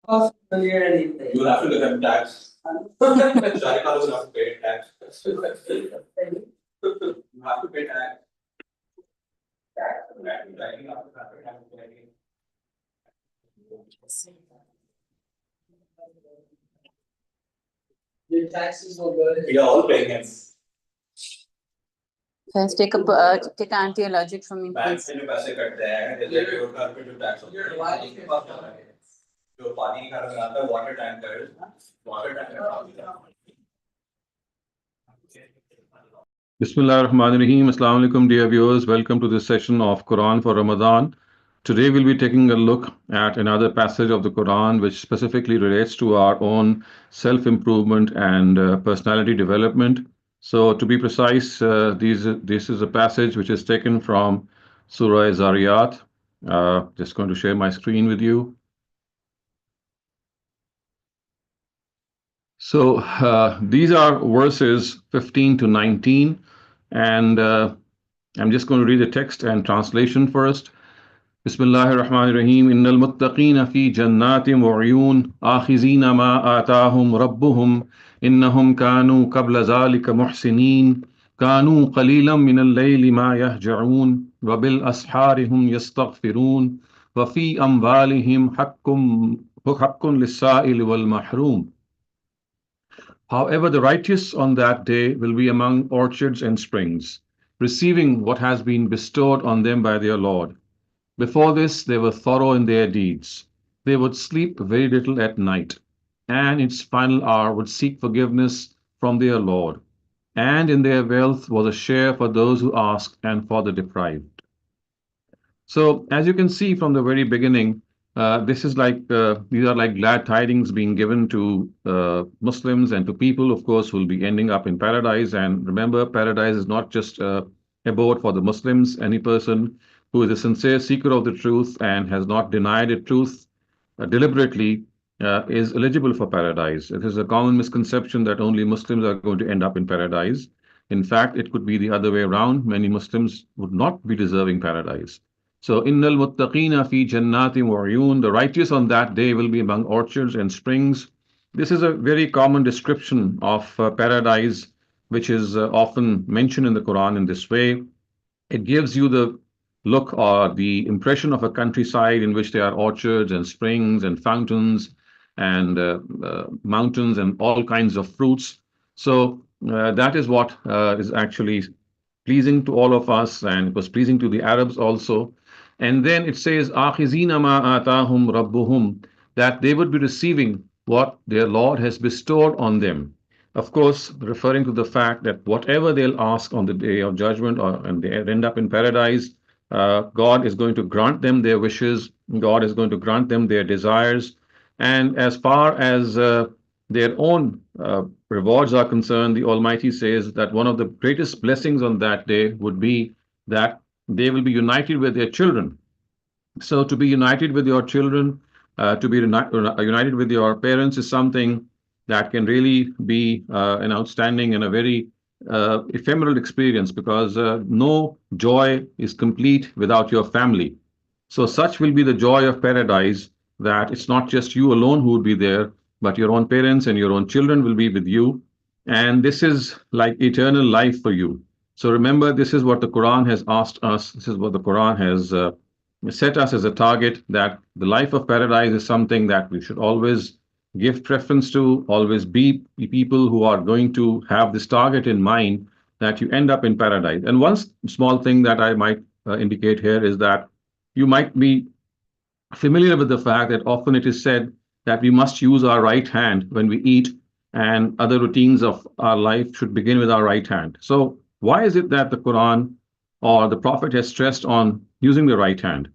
Clear anything. You will have to look at tax. Sharika will have to pay tax. You have to pay tax. Your taxes will go to. We are all paying it. Let's take anti-allergic from me, bank please. से जो पैसे कटते हैं, जैसे your corporative tax होता है, जो पानी का आता है, water tankers, Bismillah ar-Rahman ar-Rahim. Assalamu alaikum, dear viewers. Welcome to this session of Quran for Ramadan. Today we'll be taking a look at another passage of the Quran which specifically relates to our own self-improvement and personality development. So to be precise, this is a passage which is taken from Surah Dhariyat. Just going to share my screen with you. So these are verses 15 to 19, and I'm just going to read the text and translation first. Bismillahir Rahmanir Rahim. Innal muttaqina fi jannatin wa uyun akhizina ma atahum rabbuhum innahum kanu qabla zalika muhsinin kanu qalilan min al-layli ma yahja'un wa bil asharihim yastaghfirun wa fi amwalihim haqqun lis-sa'il wal mahrum. However, the righteous on that day will be among orchards and springs, receiving what has been bestowed on them by their Lord. Before this, they were thorough in their deeds. They would sleep very little at night, and its final hour would seek forgiveness from their Lord. And in their wealth was a share for those who ask and for the deprived. So, as you can see from the very beginning, these are like glad tidings being given to Muslims and to people, of course, who will be ending up in paradise. And remember, paradise is not just abode for the Muslims. Any person who is a sincere seeker of the truth and has not denied the truth deliberately is eligible for paradise. It is a common misconception that only Muslims are going to end up in paradise. In fact, it could be the other way around. Many Muslims would not be deserving paradise. So, innal muttaqina fi jannatin wa uyun, the righteous on that day will be among orchards and springs. This is a very common description of paradise, which is often mentioned in the Quran in this way. It gives you the look or the impression of a countryside in which there are orchards and springs and fountains and mountains and all kinds of fruits. So that is what is actually pleasing to all of us, and it was pleasing to the Arabs also. And then it says, "Akhizina ma atahum rabbuhum," that they would be receiving what their Lord has bestowed on them. Of course, referring to the fact that whatever they'll ask on the day of judgment and they end up in paradise, God is going to grant them their wishes. God is going to grant them their desires. And as far as their own rewards are concerned, the Almighty says that one of the greatest blessings on that day would be that they will be united with their children. So to be united with your children, to be united with your parents is something that can really be an outstanding and a very ephemeral experience, because no joy is complete without your family. So such will be the joy of paradise, that it's not just you alone who will be there, but your own parents and your own children will be with you. And this is like eternal life for you. So remember, this is what the Quran has asked us. This is what the Quran has set us as a target, that the life of paradise is something that we should always give preference to, always be people who are going to have this target in mind, that you end up in paradise. And one small thing that I might indicate here is that you might be familiar with the fact that often it is said that we must use our right hand when we eat, and other routines of our life should begin with our right hand. So why is it that the Quran or the Prophet has stressed on using the right hand?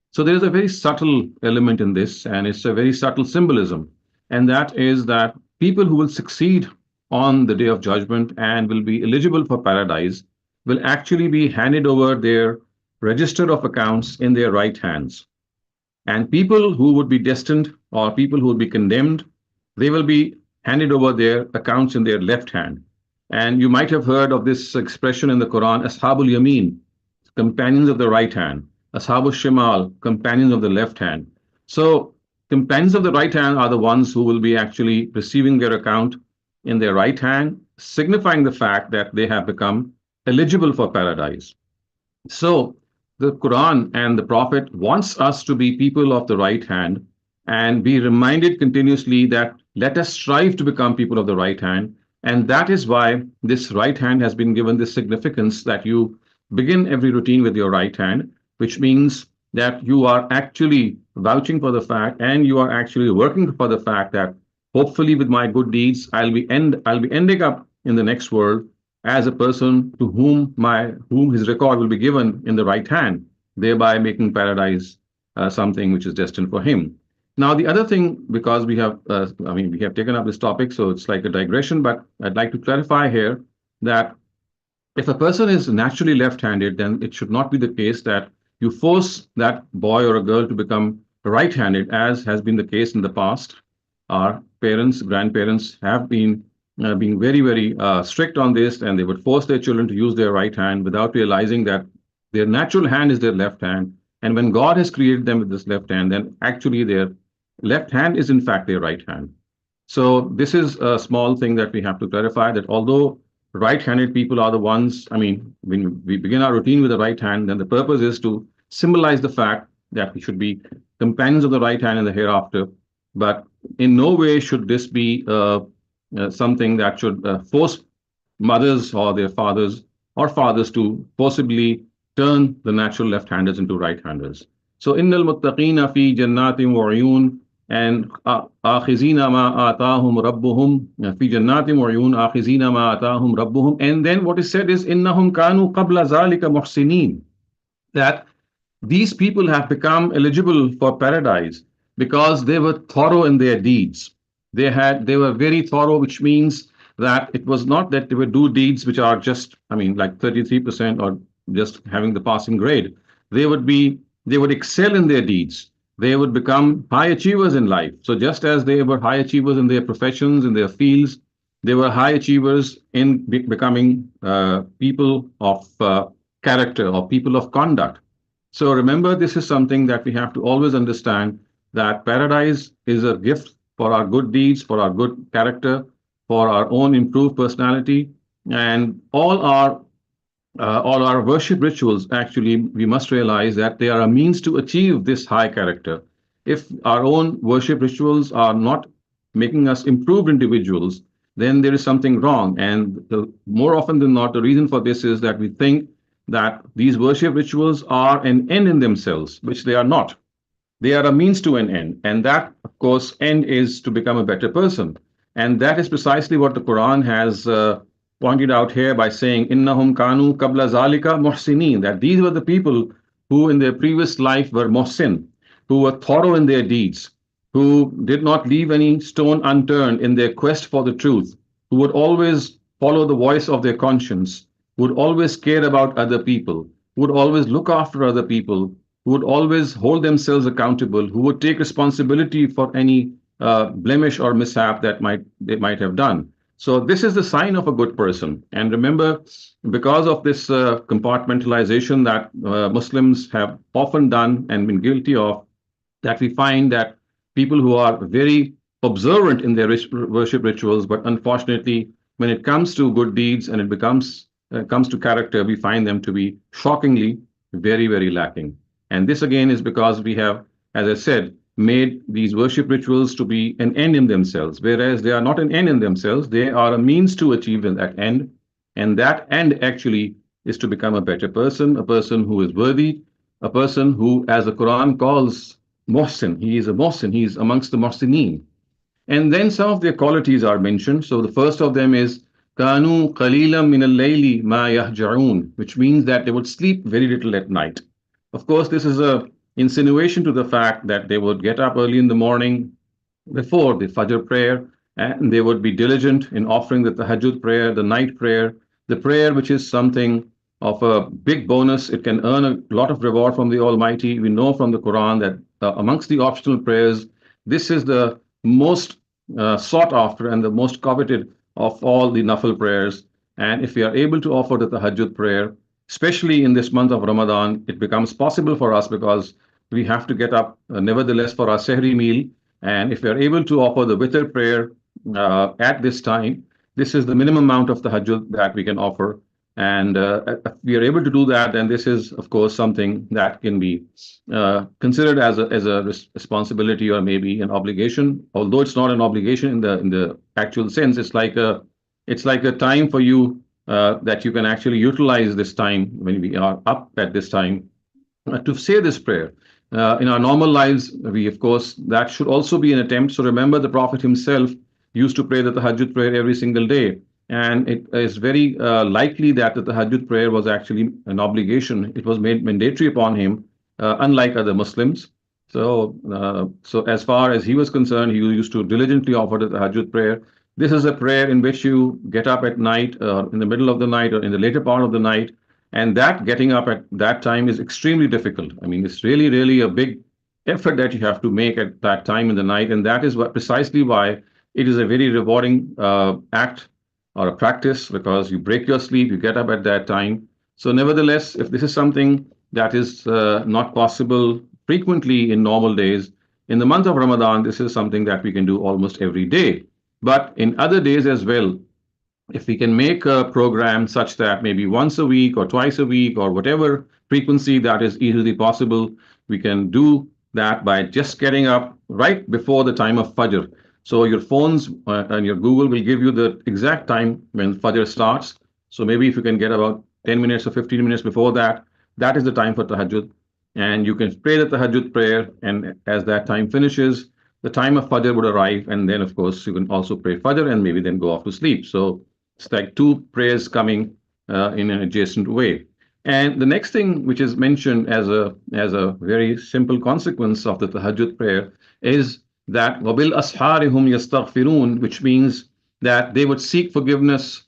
So there is a very subtle element in this, and it's a very subtle symbolism. And that is that people who will succeed on the day of judgment and will be eligible for paradise will actually be handed over their register of accounts in their right hands. And people who would be destined, or people who would be condemned, they will be handed over their accounts in their left hand. And you might have heard of this expression in the Quran, Ashabul Yameen, companions of the right hand, Ashabul Shimal, companions of the left hand. So companions of the right hand are the ones who will be actually receiving their account in their right hand, signifying the fact that they have become eligible for paradise. So the Quran and the Prophet wants us to be people of the right hand and be reminded continuously that let us strive to become people of the right hand. And that is why this right hand has been given this significance that you begin every routine with your right hand, which means that you are actually vouching for the fact and you are actually working for the fact that hopefully with my good deeds, I'll be ending up in the next world as a person to whom his record will be given in the right hand, thereby making paradise something which is destined for him. Now, the other thing, because we have taken up this topic, so it's like a digression, but I'd like to clarify here that if a person is naturally left-handed, then it should not be the case that you force that boy or a girl to become right-handed, as has been the case in the past. Our parents, grandparents have been being very, very strict on this, and they would force their children to use their right hand without realizing that their natural hand is their left hand. And when God has created them with this left hand, then actually their left hand is in fact their right hand. So this is a small thing that we have to clarify, that although right-handed people are the ones, when we begin our routine with the right hand, then the purpose is to symbolize the fact that we should be companions of the right hand in the hereafter. But in no way should this be something that should force mothers or their fathers or fathers to possibly turn the natural left-handers into right-handers. So, innal muttaqina fi jannatin wa uyun, and akhizina ma atahum rabbuhum fi jannatin wa uyun, akhizina ma atahum rabbuhum. And then what is said is innahum kanu qabla zalika muhsinin, that these people have become eligible for paradise because they were thorough in their deeds. They were very thorough, which means that it was not that they would do deeds which are just, like 33% or just having the passing grade. They would excel in their deeds. They would become high achievers in life. So just as they were high achievers in their professions, in their fields, they were high achievers in becoming people of character or people of conduct. So remember, this is something that we have to always understand, that paradise is a gift for our good deeds, for our good character, for our own improved personality, and all our worship rituals, actually, we must realize that they are a means to achieve this high character. If our own worship rituals are not making us improved individuals, then there is something wrong. And more often than not, the reason for this is that we think that these worship rituals are an end in themselves, which they are not. They are a means to an end. And that, of course, end is to become a better person. And that is precisely what the Quran has pointed out here by saying, Innahum kanu qabla zalika muhsinin, that these were the people who in their previous life were muhsin, who were thorough in their deeds, who did not leave any stone unturned in their quest for the truth, who would always follow the voice of their conscience, who would always care about other people, who would always look after other people, who would always hold themselves accountable, who would take responsibility for any blemish or mishap that they might have done. So this is the sign of a good person. And remember, because of this compartmentalization that Muslims have often done and been guilty of, that we find that people who are very observant in their worship rituals, but unfortunately, when it comes to good deeds and it comes to character, we find them to be shockingly very, very lacking. And this again is because we have, as I said, made these worship rituals to be an end in themselves, whereas they are not an end in themselves. They are a means to achieve that end. And that end actually is to become a better person, a person who is worthy, a person who, as the Quran calls Muhsin, he is a Muhsin, he is amongst the Muhsineen. And then some of their qualities are mentioned. So the first of them is Kanu qalilan min al-layli ma yahja'un, which means that they would sleep very little at night. Of course, this is a insinuation to the fact that they would get up early in the morning before the Fajr prayer, and they would be diligent in offering the Tahajjud prayer, the night prayer, the prayer which is something of a big bonus. It can earn a lot of reward from the Almighty. We know from the Quran that amongst the optional prayers, this is the most sought after and the most coveted of all the Nafil prayers. And if we are able to offer the Tahajjud prayer, especially in this month of Ramadan, it becomes possible for us because we have to get up nevertheless for our Sehri meal. And if we are able to offer the witr prayer at this time, this is the minimum amount of tahajjud that we can offer. And if we are able to do that, then this is, of course, something that can be considered as a responsibility or maybe an obligation. Although it's not an obligation in the actual sense, it's like a time for you that you can actually utilize this time when we are up at this time to say this prayer. In our normal lives, we, of course, that should also be an attempt. So remember, the Prophet himself used to pray the tahajjud prayer every single day. And it is very likely that the tahajjud prayer was actually an obligation. It was made mandatory upon him, unlike other Muslims. So as far as he was concerned, he used to diligently offer the tahajjud prayer. This is a prayer in which you get up at night, in the middle of the night, or in the later part of the night. And that getting up at that time is extremely difficult. I mean, it's really, really a big effort that you have to make at that time in the night. And that is precisely why it is a very rewarding act or a practice, because you break your sleep, you get up at that time. So nevertheless, if this is something that is not possible frequently in normal days, in the month of Ramadan, this is something that we can do almost every day. But in other days as well, if we can make a program such that maybe once a week or twice a week or whatever frequency that is easily possible, we can do that by just getting up right before the time of Fajr. So your phones and your Google will give you the exact time when Fajr starts. So maybe if you can get about 10 minutes or 15 minutes before that, that is the time for tahajjud. And you can pray the tahajjud prayer. And as that time finishes, the time of Fajr would arrive. And then, of course, you can also pray Fajr and maybe then go off to sleep. So it's like two prayers coming in an adjacent way. And the next thing which is mentioned as a very simple consequence of the tahajjud prayer is that wabil asharihum yastaghfirun, which means that they would seek forgiveness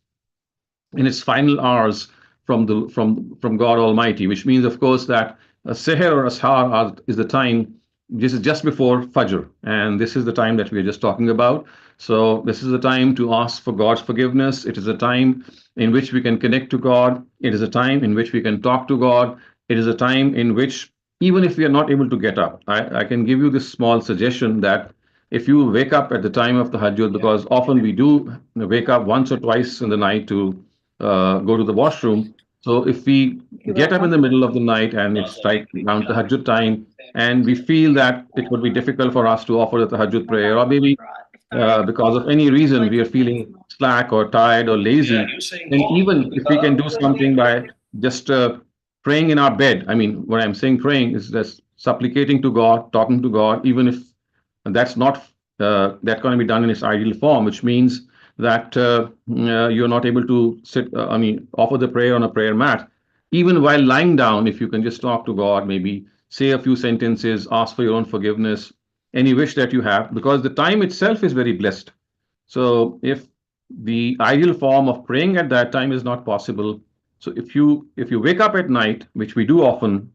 in its final hours from God Almighty, which means, of course, that seher or ashar is the time. This is just before Fajr, and this is the time that we are just talking about. So this is the time to ask for God's forgiveness. It is a time in which we can connect to God. It is a time in which we can talk to God. It is a time in which, even if we are not able to get up, I can give you this small suggestion that if you wake up at the time of the tahajjud, because often we do wake up once or twice in the night to go to the washroom. So if we get up in the middle of the night and it's like around tahajjud time, and we feel that it would be difficult for us to offer the tahajjud prayer, or maybe because of any reason we are feeling slack or tired or lazy, and even if we can do something by just praying in our bed. I mean, what I'm saying praying is just supplicating to God, talking to God, even if that's not that can be done in its ideal form, which means that you're not able to sit, offer the prayer on a prayer mat. Even while lying down, if you can just talk to God, maybe say a few sentences, ask for your own forgiveness, any wish that you have, because the time itself is very blessed. So if the ideal form of praying at that time is not possible, so if you wake up at night, which we do often,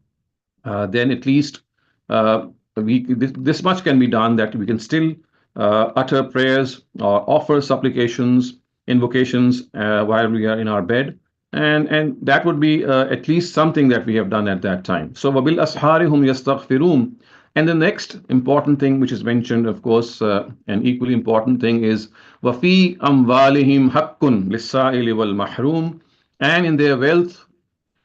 then at least this much can be done, that we can still utter prayers or offer supplications, invocations while we are in our bed, and that would be at least something that we have done at that time. So wabil asharihum yastaghfirun. And the next important thing which is mentioned, of course, an equally important thing is wafi amwalihim haqqun lis-sa'ili wal mahrum, and in their wealth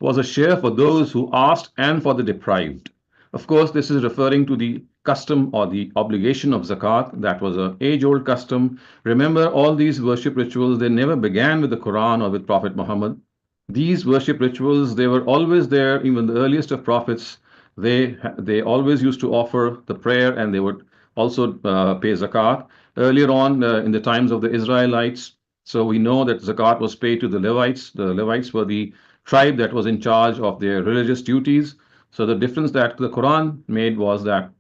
was a share for those who asked and for the deprived. Of course, this is referring to the custom or the obligation of zakat. That was an age-old custom. Remember, all these worship rituals, they never began with the Quran or with Prophet Muhammad. These worship rituals, they were always there. Even the earliest of prophets, they always used to offer the prayer, and they would also pay zakat. Earlier on, in the times of the Israelites, so we know that zakat was paid to the Levites. The Levites were the tribe that was in charge of their religious duties. So the difference that the Quran made was that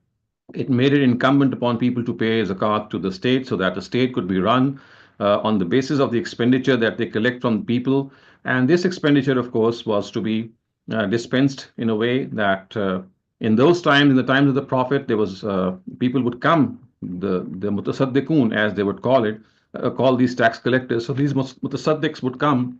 it made it incumbent upon people to pay zakat to the state, so that the state could be run on the basis of the expenditure that they collect from people. And this expenditure, of course, was to be dispensed in a way that in those times, in the times of the Prophet, there was people would come, the mutasaddiqun, as they would call it, call these tax collectors. So these mutasaddiqs would come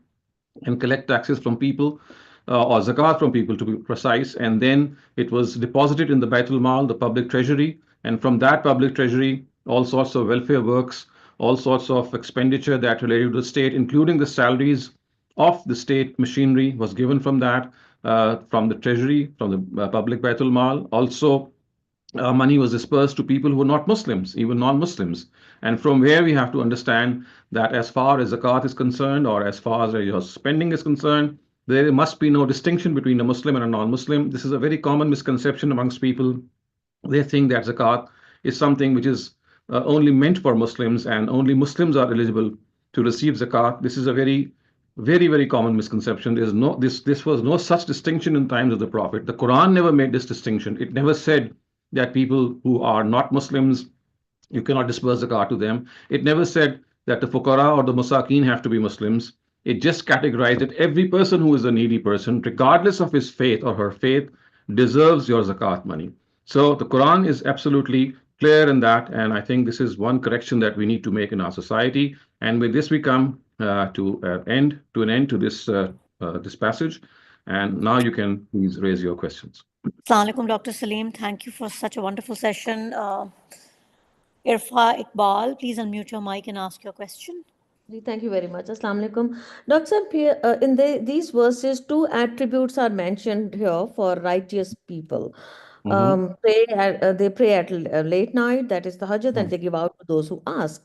and collect taxes from people, or zakat from people to be precise, and then it was deposited in the Baitul Mal, the public treasury, And from that public treasury, all sorts of welfare works, all sorts of expenditure that related to the state, including the salaries of the state machinery, was given from the treasury, from the public Baitul Mal. Also, money was dispersed to people who were not Muslims, even non-Muslims. And from where we have to understand that as far as zakat is concerned, or as far as your spending is concerned, there must be no distinction between a Muslim and a non-Muslim. This is a very common misconception amongst people. They think that zakat is something which is only meant for Muslims and only Muslims are eligible to receive zakat. This is a very common misconception. This was no such distinction in times of the Prophet. The Quran never made this distinction. It never said that people who are not Muslims, you cannot disperse zakat to them. It never said that the fuqara or the masakeen have to be Muslims. It just categorized that every person who is a needy person, regardless of his faith or her faith, deserves your zakat money. So the Quran is absolutely clear in that, and I think this is one correction that we need to make in our society. And with this, we come to an end to this passage. And now you can please raise your questions. Assalamu alaikum, Dr. Saleem. Thank you for such a wonderful session. Irfa Iqbal, please unmute your mic and ask your question. Thank you very much. Assalamu alaikum. Dr. In these verses, two attributes are mentioned here for righteous people. They pray at late night, that is the Hajjat, and they give out to those who ask.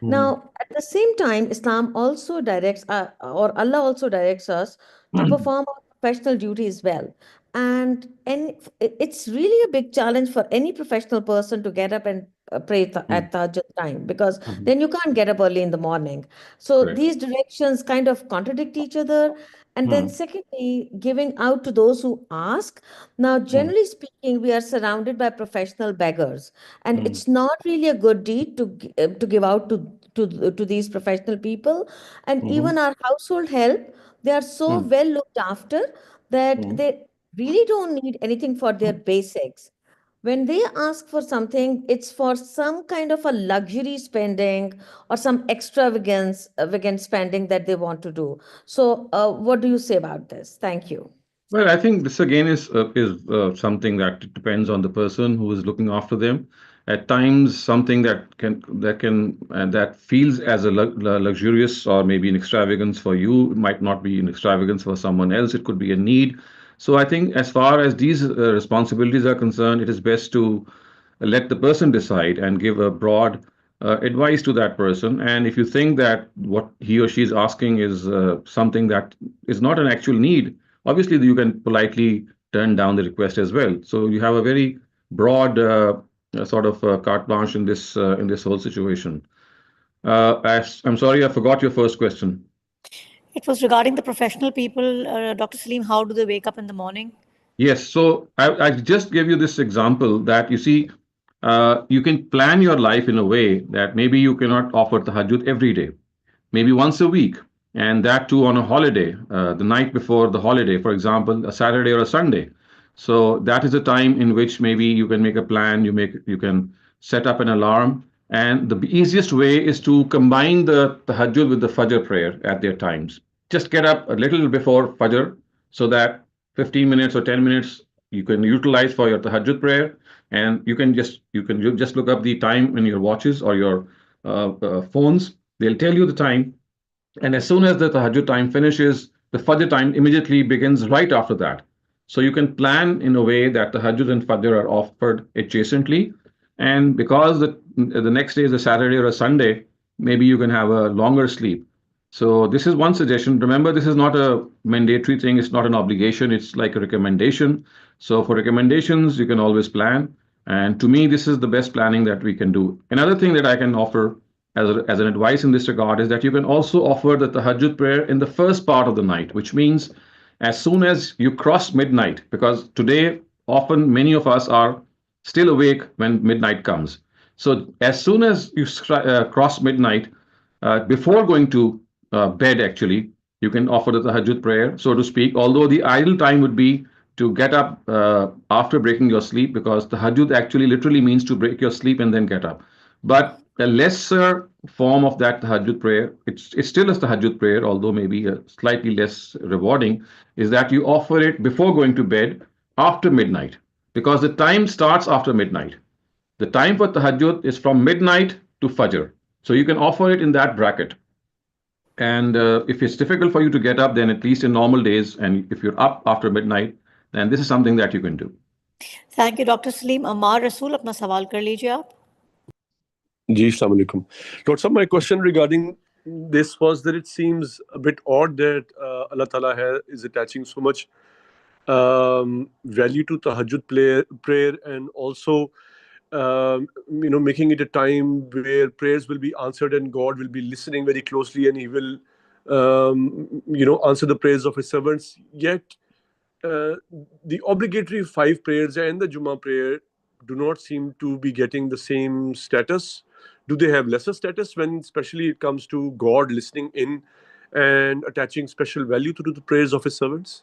Now, at the same time, Islam also directs, or Allah also directs us to perform our professional duty as well. And it's really a big challenge for any professional person to get up and pray at Tahajjud time, because then you can't get up early in the morning. So Correct. these directions kind of contradict each other. And then secondly, giving out to those who ask. Now, generally speaking, we are surrounded by professional beggars, and it's not really a good deed to give out to these professional people. And even our household help, they are so well looked after that they really don't need anything for their basics. When they ask for something, it's for some kind of a luxury spending or some extravagant spending that they want to do. So, what do you say about this? Thank you. Well, I think this again is something that depends on the person who is looking after them. At times, something that feels as a luxurious or maybe an extravagance for you might not be an extravagance for someone else. It could be a need. So I think as far as these responsibilities are concerned, it is best to let the person decide and give a broad advice to that person. And if you think that what he or she is asking is something that is not an actual need, obviously you can politely turn down the request as well. So you have a very broad sort of carte blanche in this whole situation. I'm sorry, I forgot your first question. It was regarding the professional people. Dr. Saleem, how do they wake up in the morning? Yes, so I just gave you this example that you see, you can plan your life in a way that maybe you cannot offer tahajjud every day, maybe once a week, and that too on a holiday, the night before the holiday, for example, a Saturday or a Sunday. So that is a time in which maybe you can make a plan, you can set up an alarm, and the easiest way is to combine the tahajjud with the Fajr prayer at their times. Just get up a little before Fajr so that 15 minutes or 10 minutes you can utilize for your tahajjud prayer, and you can just look up the time in your watches or your phones. They'll tell you the time, and as soon as the tahajjud time finishes, the Fajr time immediately begins right after that. So you can plan in a way that tahajjud and Fajr are offered adjacently, and because the next day is a Saturday or a Sunday, maybe you can have a longer sleep. So this is one suggestion. Remember, this is not a mandatory thing. It's not an obligation. It's like a recommendation. So for recommendations, you can always plan. And to me, this is the best planning that we can do. Another thing that I can offer as an advice in this regard is that you can also offer the tahajjud prayer in the first part of the night, which means as soon as you cross midnight, because today, often many of us are still awake when midnight comes. So as soon as you cross midnight, before going to bed, actually, you can offer the tahajjud prayer, so to speak, although the ideal time would be to get up after breaking your sleep, because tahajjud actually literally means to break your sleep and then get up. But a lesser form of that tahajjud prayer, it's still a tahajjud prayer, although maybe slightly less rewarding, is that you offer it before going to bed after midnight, because the time starts after midnight. The time for tahajjud is from midnight to fajr. So you can offer it in that bracket. And if it's difficult for you to get up, then at least in normal days, and if you're up after midnight, then this is something that you can do. Thank you, Dr. Saleem. Ammar Rasool, अपना सवाल कर लीजिए आप. Ji, Assalamu alaikum. Dr. Sahab, my question regarding this was that it seems a bit odd that Allah Ta'ala is attaching so much value to tahajjud prayer and also making it a time where prayers will be answered and God will be listening very closely and He will answer the prayers of His servants. Yet the obligatory 5 prayers and the Jummah prayer do not seem to be getting the same status. Do they have lesser status when especially it comes to God listening in and attaching special value to the prayers of His servants?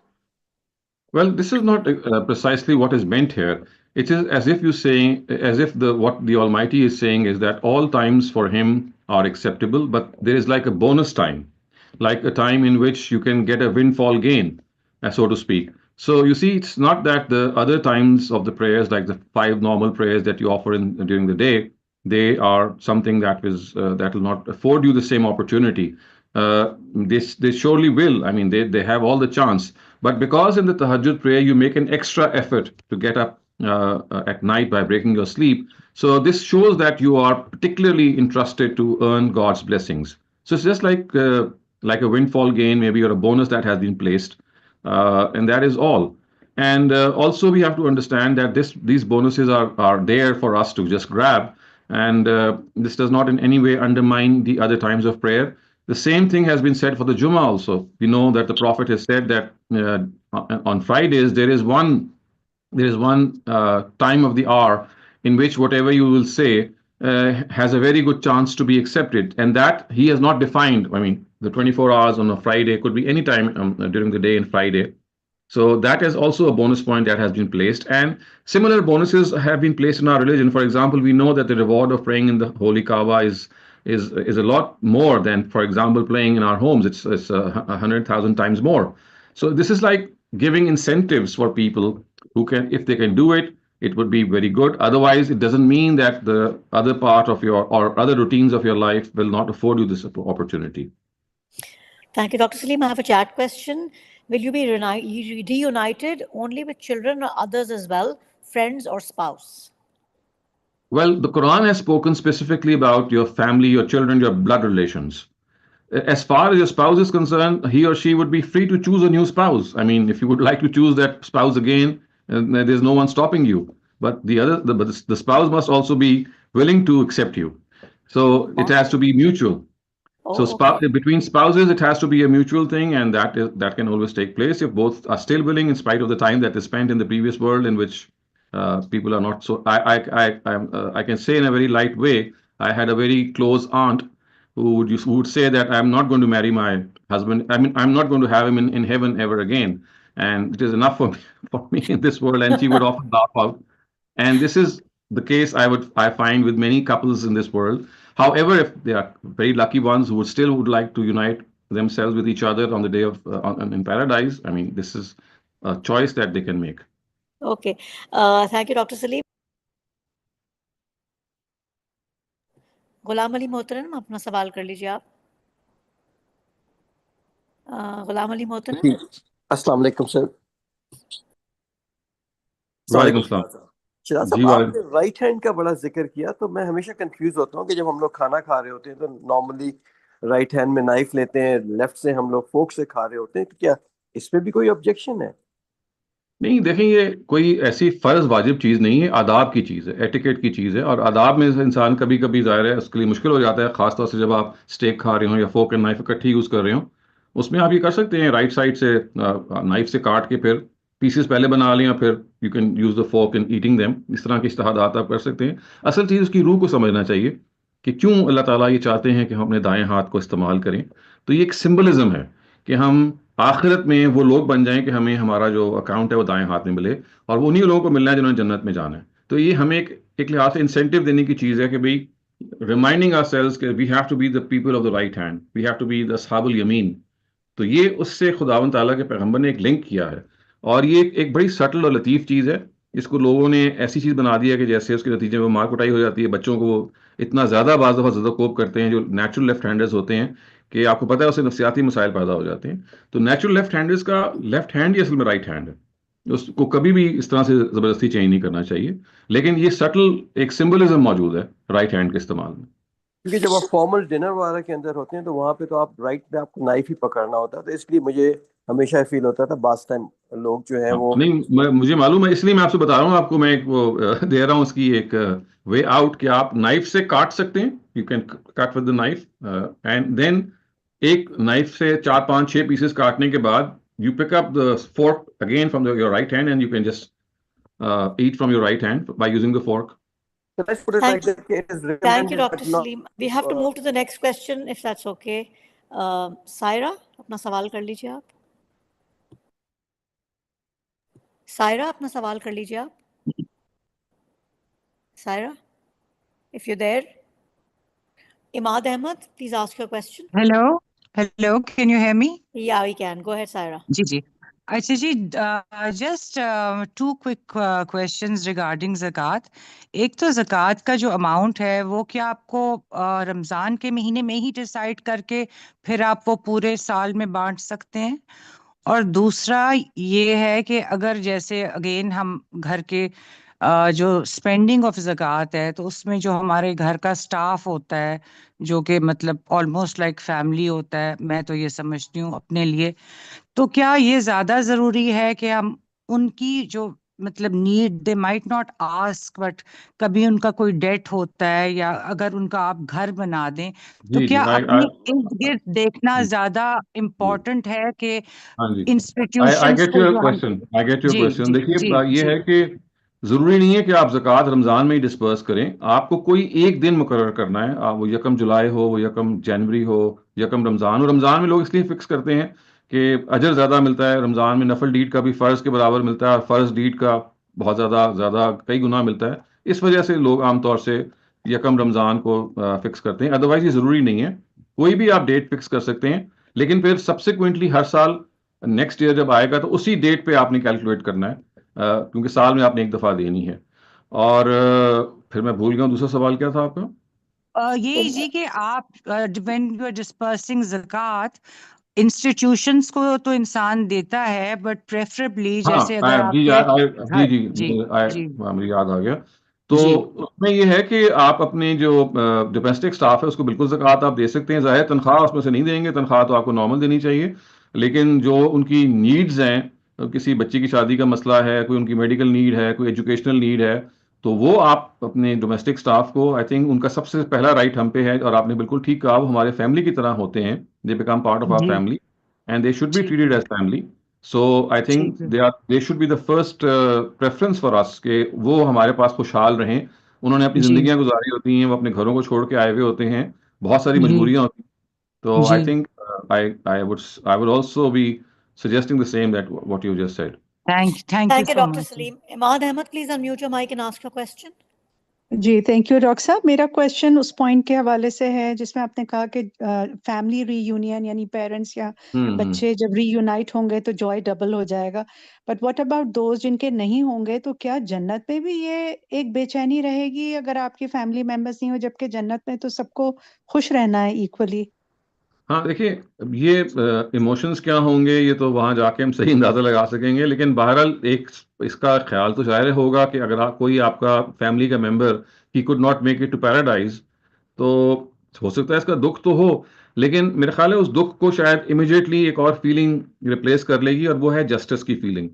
Well, this is not precisely what is meant here. It is as if what the Almighty is saying is that all times for Him are acceptable, but there is like a bonus time, like a time in which you can get a windfall gain, so to speak. So you see, it's not that the other times of the prayers, like the 5 normal prayers that you offer during the day, they are something that will not afford you the same opportunity. They surely will. I mean, they have all the chance. But because in the tahajjud prayer you make an extra effort to get up at night by breaking your sleep, so this shows that you are particularly interested to earn God's blessings. So it's just like a windfall gain, maybe, or a bonus that has been placed, and that is all. And also we have to understand that these bonuses are there for us to just grab, and this does not in any way undermine the other times of prayer. The same thing has been said for the Jummah also. We know that the Prophet has said that on Fridays there is one time of the hour in which whatever you will say has a very good chance to be accepted, and that He has not defined. I mean, the 24 hours on a Friday could be any time during the day in Friday. So that is also a bonus point that has been placed, and similar bonuses have been placed in our religion. For example, we know that the reward of praying in the Holy Kaaba is a lot more than, for example, playing in our homes. It's 100,000 times more. So this is like giving incentives for people who can, if they can do it, it would be very good. Otherwise, it doesn't mean that the other part of your or other routines of your life will not afford you this opportunity. Thank you, Dr. Saleem. I have a chat question. Will you be reunited only with children or others as well, friends or spouse? Well, the Quran has spoken specifically about your family, your children, your blood relations. As far as your spouse is concerned, he or she would be free to choose a new spouse. I mean, if you would like to choose that spouse again, there's no one stopping you. But the spouse must also be willing to accept you. So it has to be mutual. So between spouses, it has to be a mutual thing, and that can always take place if both are still willing, in spite of the time that is spent in the previous world in which people are not so. I can say in a very light way, I had a very close aunt who would say that I'm not going to marry my husband. I mean, I'm not going to have him in heaven ever again, and it is enough for me in this world. And she would often laugh out. And this is the case I find with many couples in this world. However, if they are very lucky ones who would like to unite themselves with each other on the day of in paradise, I mean, this is a choice that they can make. Okay. Thank you, Dr. Saleem. Ghulam Ali मोहतरम, अपना सवाल कर लीजिए आप. गुलाम अली मोहतरम. अस्सलाम वालेकुम sir. वालेकुम सलाम. शहजाद साहब, आपने राइट हैंड का बड़ा जिक्र किया, तो मैं हमेशा कंफ्यूज होता हूँ कि जब हम लोग खाना खा रहे होते हैं तो नॉर्मली राइट हैंड में नाइफ लेते हैं, लेफ्ट से हम लोग फोक से खा रहे होते हैं, तो क्या इसमें भी कोई ऑब्जेक्शन है? नहीं, देखें, ये कोई ऐसी फर्ज वाजिब चीज़ नहीं है, आदाब की चीज़ है, एटिकेट की चीज़ है. और आदाब में इंसान कभी कभी ज़ाहिर है उसके लिए मुश्किल हो जाता है, खासतौर से जब आप स्टेक खा रहे हो या फोक एंड नाइफ इकट्ठी यूज़ कर रहे हो. उसमें आप ये कर सकते हैं, राइट साइड से नाइफ से काट के फिर पीसेस पहले बना लें, फिर you can use the fork in eating them. इस तरह की इज्तिहादात आप कर सकते हैं. असल चीज़ उसकी रूह को समझना चाहिए कि क्यों अल्लाह ताला ये चाहते हैं कि हम अपने दाएं हाथ को इस्तेमाल करें. तो ये एक सिंबलिज्म है कि हम आखिरत में वो लोग बन जाएं कि हमें हमारा जो अकाउंट है वो दाएं हाथ में मिले, और वो उन्हीं लोगों को मिलना है जिन्होंने जन्नत में जाना है. तो ये हमें एक लिहाज से इंसेंटिव देने की चीज़ है कि भाई, रिमाइंडिंग आवरसेल्व्स कि we have to be the people of the right hand, we have to be the अस्हाबुल यमीन. तो ये उससे खुदावंद ताला के पैगंबर ने एक लिंक किया है, और ये एक बड़ी सटल और लतीफ़ चीज़ है. اس کو لوگوں نے ایسی چیز بنا دیا کہ جیسے اس کے نتیجے میں مار کٹائی ہو جاتی ہے بچوں کو. وہ اتنا زیادہ بعض دفعہ زیادہ کوپ کرتے ہیں جو نیچرل لیفٹ ہینڈرز ہوتے ہیں کہ آپ کو پتہ ہے اسے نفسیاتی مسائل پیدا ہو جاتے ہیں. تو نیچرل لیفٹ ہینڈرز کا لیفٹ ہینڈ ہی اصل میں رائٹ ہینڈ ہے. اس کو کبھی بھی اس طرح سے زبردستی چینج نہیں کرنا چاہیے. لیکن یہ سٹل ایک سمبلزم موجود ہے رائٹ ہینڈ کے استعمال میں. کیونکہ جب آپ فارمل ڈنر وغیرہ کے اندر ہوتے ہیں تو وہاں پہ تو آپ رائٹ پہ آپ کو نائف ہی پکڑنا ہوتا ہے. تو اس لیے مجھے ہمیشہ فیل ہوتا تھا بعض ٹائم لوگ جو ہیں وہ نہیں مجھے معلوم ہے اس لیے میں آپ سے بتا رہا ہوں. آپ کو میں ایک وہ دے رہا ہوں اس کی ایک وے آؤٹ کہ آپ نائف سے کاٹ سکتے ہیں. You can cut with the knife and then ایک نائف سے 4 5 6 پیسز کاٹنے کے بعد you pick up the fork again from your right hand and you can just eat from your right hand by using the fork. So let's put it like that, it is Thank you, recommended, Dr. but not- Saleem. We have to move to the next question, if that's okay. Saira, اپنا سوال کر لیجیے آپ. Saira, اپنا سوال کر لیجیے آپ. Saira, if you're there. Imad Ahmed, please ask your question. Hello, can you hear me? Yeah, we can. Go ahead, Saira. Ji. اچھا جی جسٹ 2 quick questions regarding زکوٰۃ. ایک تو زکوٰۃ کا جو اماؤنٹ ہے وہ کیا آپ کو رمضان کے مہینے میں ہی ڈیسائیڈ کر کے پھر آپ وہ پورے سال میں بانٹ سکتے ہیں؟ اور دوسرا یہ ہے کہ اگر جیسے اگین ہم گھر کے جو اسپینڈنگ آف زکوٰۃ ہے تو اس میں جو ہمارے گھر کا اسٹاف ہوتا ہے جو کہ مطلب آلموسٹ لائک فیملی ہوتا ہے، میں تو یہ سمجھتی ہوں اپنے لیے، تو کیا یہ زیادہ ضروری ہے کہ ہم ان کی جو مطلب need they might not ask but کبھی ان کا کوئی ڈیٹ ہوتا ہے یا اگر ان کا آپ گھر بنا دیں تو جی کیا جی اپنے ارد گرد دیکھنا زیادہ امپورٹنٹ ہے کہ ہاں جی I انسٹیٹیوشنس get کو your جو ہم question. I get your G question. جی دیکھیے جی یہ جی ہے کہ ضروری نہیں ہے کہ آپ زکوٰۃ رمضان میں ہی ڈسپرس کریں. آپ کو کوئی ایک دن مقرر کرنا ہے. وہ 1 جولائی ہو، وہ 1 جنوری ہو، 1 رمضان ہو. رمضان میں لوگ اس لیے فکس کرتے ہیں کہ اجر زیادہ ملتا ہے. رمضان میں نفل ڈیٹ کا بھی فرض کے برابر ملتا ہے اور فرض ڈیٹ کا بہت زیادہ کئی گنا ملتا ہے. اس وجہ سے لوگ عام طور سے 1 رمضان کو فکس کرتے ہیں. ادروائز یہ ضروری نہیں ہے. کوئی بھی آپ ڈیٹ فکس کر سکتے ہیں لیکن پھر سبسیکوینٹلی ہر سال نیکسٹ ایئر جب آئے گا تو اسی ڈیٹ پہ آپ نے کیلکولیٹ کرنا ہے کیونکہ سال میں آپ نے ایک دفعہ دینی ہے. اور پھر میں بھول گیا ہوں دوسرا سوال کیا تھا آپ کا؟ یہی جی کہ آپ when you are dispersing زکوٰۃ انسٹیٹیوشنس کو تو انسان دیتا ہے بٹ پریفریبلی جیسے اگر آپ کے جی جی جی جی مجھے یاد آ گیا. تو جی اس میں یہ ہے کہ آپ اپنے جو ڈومیسٹک اسٹاف ہے اس کو بالکل زکوٰۃ آپ دے سکتے ہیں. ظاہر تنخواہ اس میں سے نہیں دیں گے. تنخواہ تو آپ کو نارمل دینی چاہیے. لیکن جو ان کی نیڈز ہیں، کسی بچی کی شادی کا مسئلہ ہے، کوئی ان کی میڈیکل نیڈ ہے، کوئی ایجوکیشنل نیڈ ہے، تو وہ آپ اپنے ڈومیسٹک اسٹاف کو آئی تھنک ان کا سب سے پہلا رائٹ ہم پہ ہے. اور آپ نے بالکل ٹھیک کہا، وہ ہمارے فیملی کی طرح ہوتے ہیں. They become part of our جی family and they should be ٹھیک treated as family. So I think ٹھیک ہے they should be the first preference for اس کہ وہ ہمارے پاس خوشحال رہیں. انہوں نے اپنی جی زندگیاں گزاری ہوتی ہیں، وہ اپنے گھروں کو چھوڑ کے آئے ہوئے ہوتے ہیں، بہت ساری جی مجبوریاں ہوتی ہیں. تو جی I think I would also be suggesting the same that what you just said. thank you Thank you, so Dr. much. Saleem. Imad Ahmed, please unmute your mic and ask your question. جی thank you doctor صاحب. میرا question اس point کے حوالے سے ہے جس میں آپ نے کہا کہ فیملی ری یونین یعنی پیرنٹس یا بچے جب ری یونائٹ ہوں گے تو جوائے ڈبل ہو جائے گا. بٹ واٹ اباؤٹ دوز جن کے نہیں ہوں گے؟ تو کیا جنت میں بھی یہ ایک بے چینی رہے گی اگر آپ کی فیملی ممبرس نہیں ہو، جبکہ جنت میں تو سب کو خوش رہنا ہے ایکولی؟ ہاں دیکھیے یہ ایموشنز کیا ہوں گے یہ تو وہاں جا کے ہم صحیح اندازہ لگا سکیں گے. لیکن بہرحال ایک اس کا خیال تو ظاہر ہوگا کہ اگر کوئی آپ کا فیملی کا ممبر ہی could not make it to paradise تو ہو سکتا ہے اس کا دکھ تو ہو، لیکن میرا خیال ہے اس دکھ کو شاید امیجیٹلی ایک اور فیلنگ ریپلیس کر لے گی، اور وہ ہے جسٹس کی فیلنگ.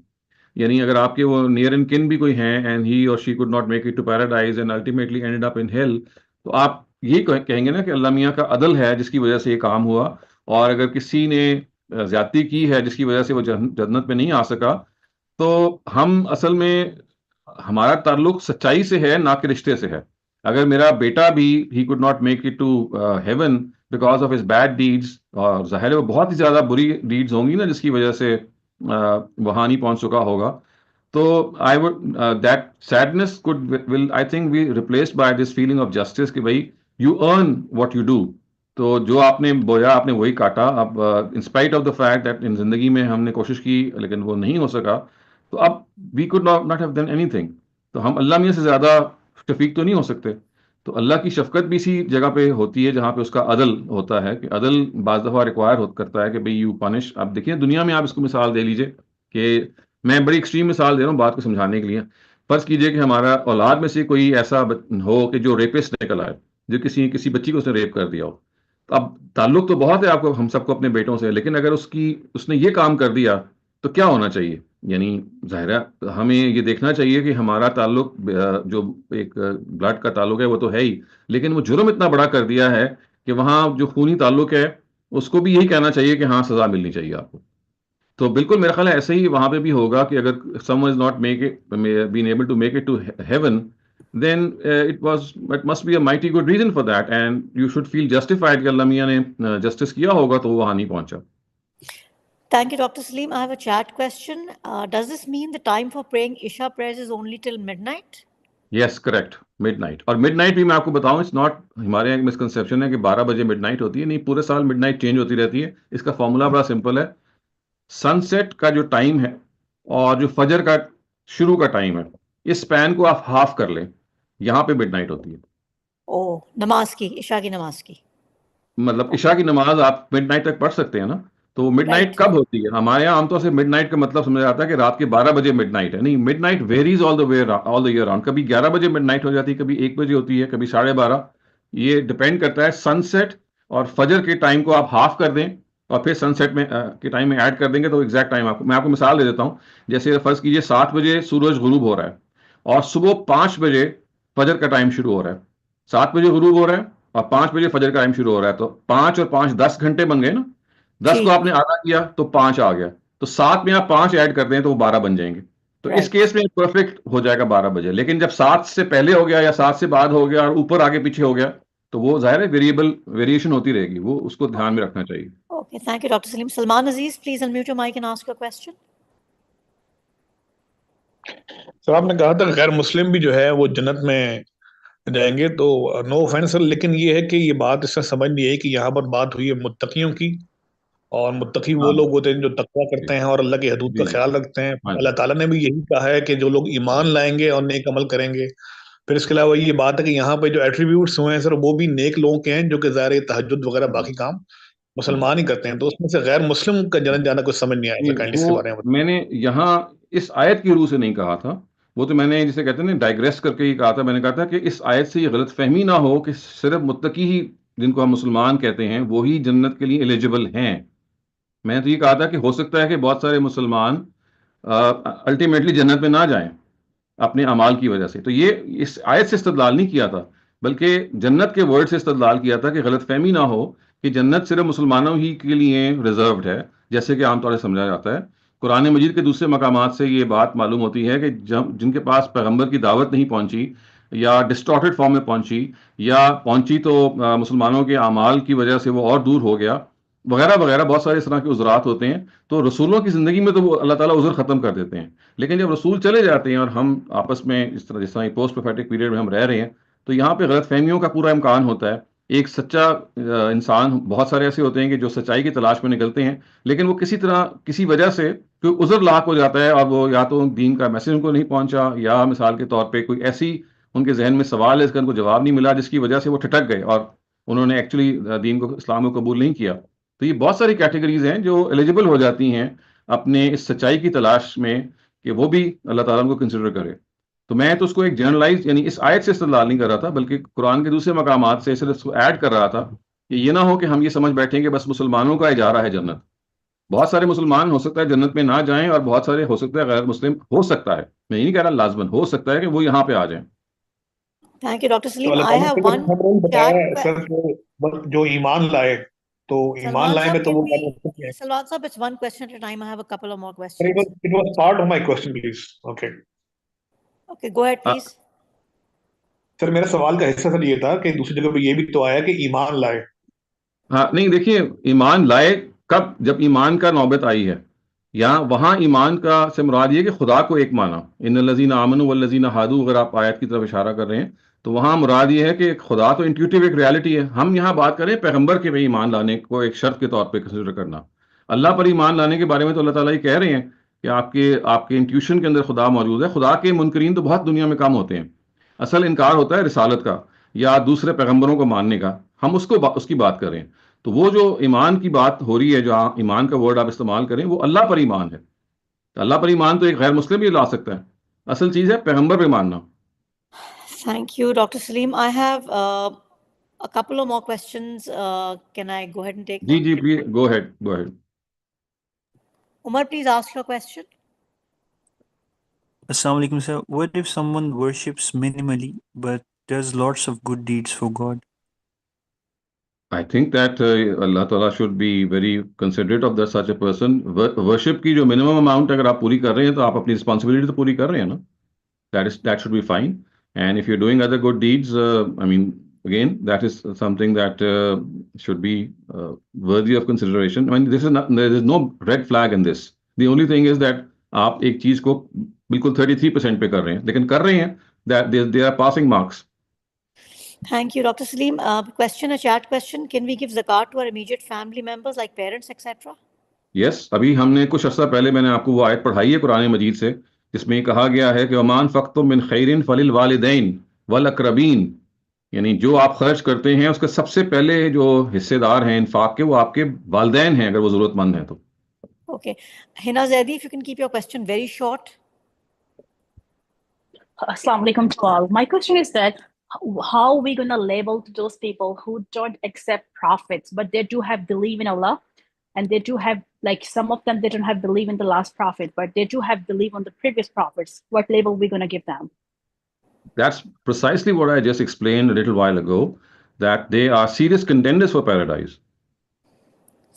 یعنی اگر آپ کے وہ نیئر اینڈ کن بھی کوئی ہیں اینڈ ہی اور she could not make it to paradise and ultimately ended up in hell, تو آپ یہ کہیں گے نا کہ اللہ میاں کا عدل ہے جس کی وجہ سے یہ کام ہوا. اور اگر کسی نے زیادتی کی ہے جس کی وجہ سے وہ جنت میں نہیں آ سکا، تو ہم اصل میں ہمارا تعلق سچائی سے ہے نہ کہ رشتے سے ہے. اگر میرا بیٹا بھی he could not make it to heaven because of his bad deeds, اور ظاہر ہے وہ بہت ہی زیادہ بری ڈیڈز ہوں گی نا جس کی وجہ سے وہاں نہیں پہنچ چکا ہوگا، تو I would that sadness will I think be replaced by this feeling of justice کہ بھائی you earn what you do. تو جو آپ نے بویا آپ نے وہی کاٹا. اب in spite of the fact that in زندگی میں ہم نے کوشش کی لیکن وہ نہیں ہو سکا، تو اب we could not have done اینی تھنگ. تو ہم اللہ میاں سے زیادہ شفیق تو نہیں ہو سکتے. تو اللہ کی شفقت بھی اسی جگہ پہ ہوتی ہے جہاں پہ اس کا عدل ہوتا ہے, کہ عدل بعض دفعہ ریکوائر کرتا ہے کہ بھئی یو پنش. اب دیکھیے دنیا میں آپ اس کو مثال دے لیجئے, کہ میں بڑی ایکسٹریم مثال دے رہا ہوں بات کو سمجھانے کے لیے. فرض کیجئے کہ ہمارا اولاد میں سے کوئی ایسا ہو کہ جو ریپسٹ نکل آئے, جو کسی بچی کو اس نے ریپ کر دیا ہو. تو اب تعلق تو بہت ہے آپ کو, ہم سب کو اپنے بیٹوں سے, لیکن اگر اس نے یہ کام کر دیا تو کیا ہونا چاہیے؟ یعنی ظاہر ہے ہمیں یہ دیکھنا چاہیے کہ ہمارا تعلق جو ایک بلڈ کا تعلق ہے وہ تو ہے ہی, لیکن وہ جرم اتنا بڑا کر دیا ہے کہ وہاں جو خونی تعلق ہے اس کو بھی یہی کہنا چاہیے کہ ہاں سزا ملنی چاہیے آپ کو. تو بالکل میرا خیال ہے ایسے ہی وہاں پہ بھی ہوگا کہ اگر someone is not been able to make it to heaven, then it must be a mighty good reason for that, and you should feel justified کہ اللہ میاں نے جسٹس کیا ہوگا تو وہ وہاں نہیں پہنچا. Thank you, Dr. Saleem. I have a chat question. Does this mean the time for praying Isha prayers is only till midnight? Yes correct, mid night. اور مڈ نائٹ بھی میں آپ کو بتاؤں, اٹس ناٹ, ہمارے یہاں ایک مسکنسیپشن ہے کہ 12 بجے مڈ نائٹ ہوتی ہے. نہیں, پورے سال مڈ نائٹ چینج ہوتی رہتی ہے. اس کا فارمولا بڑا سمپل ہے. سن سیٹ کا جو ٹائم ہے اور جو فجر کا شروع کا ٹائم ہے, اس سپین کو آپ ہاف کر لیں, یہاں پہ مڈ نائٹ ہوتی ہے. نماز کی, عشاء کی نماز کی, مطلب عشاء کی نماز آپ مڈ نائٹ تک پڑھ سکتے ہیں نا. تو مڈ نائٹ کب ہوتی ہے؟ ہمارے یہاں عام طور سے مڈ نائٹ کا مطلب سمجھا جاتا ہے کہ رات کے 12 بجے مڈ نائٹ ہے. نہیں, مڈ نائٹ ویریز آل دا ایئر راؤنڈ. کبھی 11 بجے مڈ نائٹ ہو جاتی ہے, کبھی 1 بجے ہوتی ہے, کبھی 12:30. یہ ڈپینڈ کرتا ہے سن سیٹ اور فجر کے ٹائم کو آپ ہاف کر دیں اور پھر سن سیٹ میں کے ٹائم میں ایڈ کر دیں گے تو ایگزیکٹ ٹائم میں آپ کو مثال دے دیتا ہوں. جیسے فرض کیجیے 7 بجے سورج غروب ہو رہا ہے اور صبح 5 بجے فجر کا ٹائم شروع ہو رہا ہے. 7 بجے غروب ہو رہا ہے اور 5 بجے فجر کا ٹائم شروع ہو رہا ہے, تو 5 اور 5 10 گھنٹے بن گئے نا. 10 کو آپ نے آدھا کیا تو 5 آ گیا, تو 7 میں آپ 5 ایڈ کر دیں تو وہ 12 بن جائیں گے. تو اس کیس میں پرفیکٹ ہو جائے گا 12 بجے. لیکن جب 7 سے پہلے ہو گیا یا 7 سے بعد ہو گیا اور اوپر آگے پیچھے ہو گیا تو وہ ظاہر ہے ویریشن ہوتی رہے گی, وہ اس کو دھیان میں رکھنا چاہیے. Okay, thank you, Dr. Saleem. Salman Aziz, please unmute your mic and ask your question. سر آپ نے کہا تھا غیر مسلم بھی جو ہے وہ جنت میں جائیں گے, تو نو آفینس سر, لیکن یہ ہے کہ یہ بات اس سے سمجھ نہیں ہے کہ یہاں پر بات ہوئی ہے متقیوں کی, اور متقی وہ لوگ ہوتے ہیں جو تقویٰ کرتے ہیں اور اللہ کی حدود کا خیال رکھتے ہیں. اللہ تعالیٰ نے بھی یہی کہا ہے کہ جو لوگ ایمان لائیں گے اور نیک عمل کریں گے. پھر اس کے علاوہ یہ بات ہے کہ یہاں پہ جو ایٹریبیوٹس ہوئے ہیں سر وہ بھی نیک لوگوں کے ہیں جو کہ ظاہر تہجد وغیرہ باقی کام مسلمان ہی کرتے ہیں, تو اس میں سے غیر مسلم کا جنت جانا کچھ سمجھ نہیں آیا. اس کے بارے میں نے یہاں اس آیت کی روح سے نہیں کہا تھا, وہ تو میں نے جسے کہتے ہیں نا ڈائگریس کر کے ہی کہا تھا. میں نے کہا تھا کہ اس آیت سے یہ غلط فہمی نہ ہو کہ صرف متقی ہی, جن کو ہم مسلمان کہتے ہیں, وہی جنت کے لیے ایلیجیبل ہیں. میں نے تو یہ کہا تھا کہ ہو سکتا ہے کہ بہت سارے مسلمان الٹیمیٹلی جنت میں نہ جائیں اپنے اعمال کی وجہ سے. تو یہ اس آیت سے استدلال نہیں کیا تھا, بلکہ جنت کے ورڈ سے استدلال کیا تھا کہ غلط فہمی نہ ہو کہ جنت صرف مسلمانوں ہی کے لیے ریزروڈ ہے, جیسے کہ عام طور سے سمجھا جاتا ہے. قرآن مجید کے دوسرے مقامات سے یہ بات معلوم ہوتی ہے کہ جن کے پاس پیغمبر کی دعوت نہیں پہنچی یا ڈسٹارٹڈ فارم میں پہنچی یا پہنچی تو مسلمانوں کے اعمال کی وجہ سے وہ اور دور ہو گیا وغیرہ وغیرہ, بہت سارے اس طرح کے عذرات ہوتے ہیں. تو رسولوں کی زندگی میں تو وہ اللہ تعالیٰ عذر ختم کر دیتے ہیں, لیکن جب رسول چلے جاتے ہیں اور ہم آپس میں جس طرح پوسٹ پروفیٹک پیریڈ میں ہم رہ رہے ہیں, تو یہاں پہ غلط فہمیوں کا پورا امکان ہوتا ہے. ایک سچا انسان, بہت سارے ایسے ہوتے ہیں کہ جو سچائی کی تلاش میں نکلتے ہیں, لیکن وہ کسی طرح کسی وجہ سے کوئی عذر لاحق ہو جاتا ہے اور وہ یا تو دین کا میسج ان کو نہیں پہنچا, یا مثال کے طور پہ کوئی ایسی ان کے ذہن میں سوال ہے اس کا ان کو جواب نہیں ملا, جس کی وجہ سے وہ ٹھٹک گئے اور انہوں نے ایکچولی دین کو, اسلام کو قبول نہیں کیا. تو یہ بہت ساری کیٹیگریز ہیں جو ایلیجیبل ہو جاتی ہیں اپنے اس سچائی کی تلاش میں کہ وہ بھی اللہ تعالیٰ کو کنسیڈر کرے. تو میں تو اس کو ایک جنرلائز یعنی اس آیت سے استدلال نہیں کر رہا تھا, بلکہ قرآن کے دوسرے مقامات سے صرف اس کو ایڈ کر رہا تھا کہ یہ نہ ہو کہ ہم یہ سمجھ بیٹھیں کہ بس مسلمانوں کا اجارہ ہے جنت. بہت سارے مسلمان ہو سکتا ہے جنت میں نہ جائیں, اور بہت سارے ہو سکتا ہے غیر مسلم ہو سکتا ہے, میں یہ نہیں کہہ رہا لازمن, ہو سکتا ہے کہ وہ یہاں پہ آ جائیں. Thank you, Dr. Saleem. I have one سر جو ایمان لائے تو ایمان لائے میں تو وہ Salwan Sahab, it's one question at a time. I have a couple of more questions. It was part of my question, please. Okay. Okay, go ahead, please. سر میرا سوال کا حصہ سر یہ تھا کہ دوسری جگہ پہ یہ بھی تو آیا کہ ایمان لائے. ہاں نہیں, دیکھیے ایمان لائے کب, جب ایمان کا نوبت آئی ہے. یا وہاں ایمان کا سے مراد یہ کہ خدا کو ایک مانا, ان الذین آمنوا والذین ہادوا, اگر آپ آیت کی طرف اشارہ کر رہے ہیں تو وہاں مراد یہ ہے کہ خدا تو انٹیوٹیو ایک ریالٹی ہے. ہم یہاں بات کریں پیغمبر کے بھی ایمان لانے کو ایک شرط کے طور پہ کنسیڈر کرنا. اللہ پر ایمان لانے کے بارے میں تو اللہ تعالیٰ یہ کہہ رہے ہیں کہ آپ کے انٹیوشن کے اندر خدا موجود ہے. خدا کے منکرین تو بہت دنیا میں کام ہوتے ہیں. اصل انکار ہوتا ہے رسالت کا یا دوسرے پیغمبروں کو ماننے کا. ہم اس کی بات کر رہے ہیں. تو وہ جو ایمان کی بات ہو رہی ہے, جو ایمان کا ورڈ آپ استعمال کریں, وہ اللہ پر ایمان ہے. اللہ پر ایمان تو ایک غیر مسلم بھی لا سکتا ہے. اصل چیز ہے پیغمبر پہ ماننا. Thank you, Dr. Saleem. I have a couple of more questions. Can I go ahead and take them? جی please go ahead. Umar, please ask your question. Assalamu alaikum, sir. What if someone worships minimally but does lots of good deeds for God? I think that Allah Ta'ala should be very considerate of such a person. Worship کی جو minimum amount اگر آپ پوری کر رہے ہیں تو آپ اپنی responsibility تو پوری کر رہے ہیں نا. That should be fine. And if you're doing other good deeds, I mean, again, that is something that should be worthy of consideration. I mean, there is no red flag in this. The only thing is that آپ ایک چیز کو بالکل 33% پہ کر رہے ہیں, لیکن کر رہے ہیں, that they are passing marks. Thank you, Dr. Saleem. Question, a chat question. Can we give zakat to our immediate family members like parents, etc.? Yes, ابھی ہم نے کچھ عرصہ پہلے میں نے آپ کو وہ آیت پڑھائی ہے قرآن مجید سے, جس میں کہا گیا ہے کہ وَمَا أَنفَقْتُم مِّن خَيْرٍ فَلِلْوَالِدَيْنِ وَالْأَقْرَبِينَ, یعنی جو آپ خرچ کرتے ہیں اس کا سب سے پہلے جو حصے دار ہیں انفاق کے, وہ آپ کے والدین ہیں اگر وہ ضرورت مند ہیں تو. Okay. Hina Zaidi, if you can keep your question very short. Assalamu alaikum to all. My question is that how are we going to label to those people who don't accept prophets, but they do have belief in Allah, and they do have, like some of them, they don't have belief in the last prophet, but they do have belief on the previous prophets. What label are we going to give them? That's precisely what I just explained a little while ago, that they are serious contenders for paradise.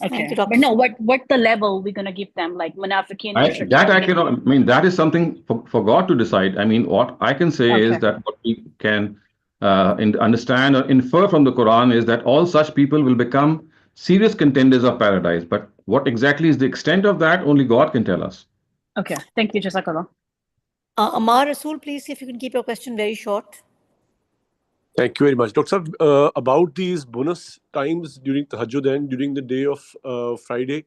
Okay. But no, what the level we're going to give them, like munafiqeen? That is something for God to decide. I mean, what I can say is that what we can understand or infer from the Quran is that all such people will become serious contenders of paradise. But what exactly is the extent of that, only God can tell us. Okay, thank you, Jazakallah. Amar Rasool, please, if you can keep your question very short. Thank you very much. Dr. Sahab, about these bonus times during Tahajjud and during the day of Friday,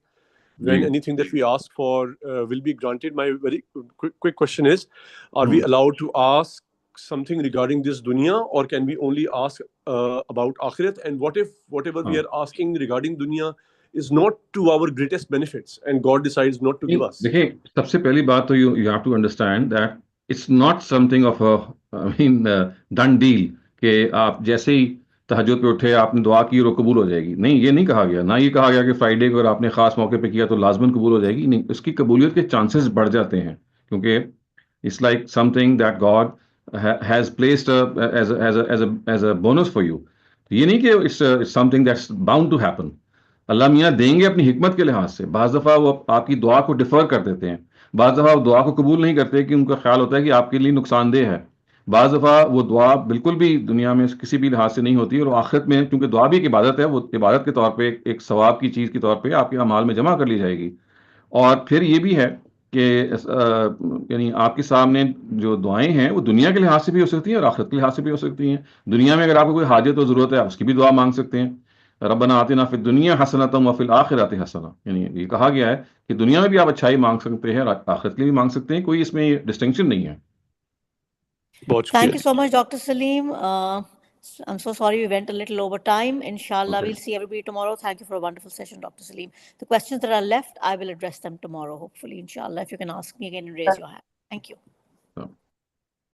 when anything that we ask for will be granted, my very quick question is, are we allowed to ask something regarding this dunya, or can we only ask about akhirat? And what if whatever we are asking regarding dunya is not to our greatest benefits and God decides not to give us? دیکھیں, سب سے پہلی بات تو you have to understand that it's not something of a done deal کہ آپ جیسے ہی تہجد پہ اٹھے آپ نے دعا کی اور وہ قبول ہو جائے گی. نہیں, یہ نہیں کہا گیا. نہ یہ کہا گیا کہ فرائیڈے کو اگر آپ نے خاص موقع پہ کیا تو لازماً قبول ہو جائے گی. نہیں, اس کی قبولیت کے چانسز بڑھ جاتے ہیں, کیونکہ it's like something that God has placed as a bonus for you. یہ نہیں کہ it's something that's bound to happen. Allah میاں دیں گے اپنی حکمت کے لحاظ سے. بعض دفعہ وہ آپ کی دعا کو ڈیفر کر دیتے ہیں, بعض دفعہ وہ دعا کو قبول نہیں کرتے کہ ان کا خیال ہوتا ہے کہ آپ کے لیے نقصان دہ ہے. بعض دفعہ وہ دعا بالکل بھی دنیا میں کسی بھی لحاظ سے نہیں ہوتی, اور آخرت میں کیونکہ دعا بھی ایک عبادت ہے, وہ عبادت کے طور پہ ایک ثواب کی چیز کے طور پہ آپ کے اعمال میں جمع کر لی جائے گی. اور پھر یہ بھی ہے کہ یعنی آپ کے سامنے جو دعائیں ہیں وہ دنیا کے لحاظ سے بھی ہو سکتی ہیں اور آخرت کے لحاظ سے بھی ہو سکتی ہیں. دنیا میں اگر آپ کو کوئی حاجت و ضرورت ہے, اس کی بھی دعا مانگ سکتے ہیں. ربنا آتنا فی الدنیا حسنۃ وفی الآخرۃ حسنۃ, یعنی یہ کہا گیا ہے کہ دنیا میں بھی آپ اچھائی مانگ سکتے ہیں اور آخرت کے لیے بھی مانگ سکتے ہیں. کوئی اس میں ڈسٹنکشن نہیں ہے. Thank you so much, Dr. Saleem. I'm so sorry we went a little over time. Inshallah, we'll see everybody tomorrow. Thank you for a wonderful session, Dr. Saleem. The questions that are left, I will address them tomorrow, hopefully, inshallah. If you can ask me again and raise your hand. Thank you.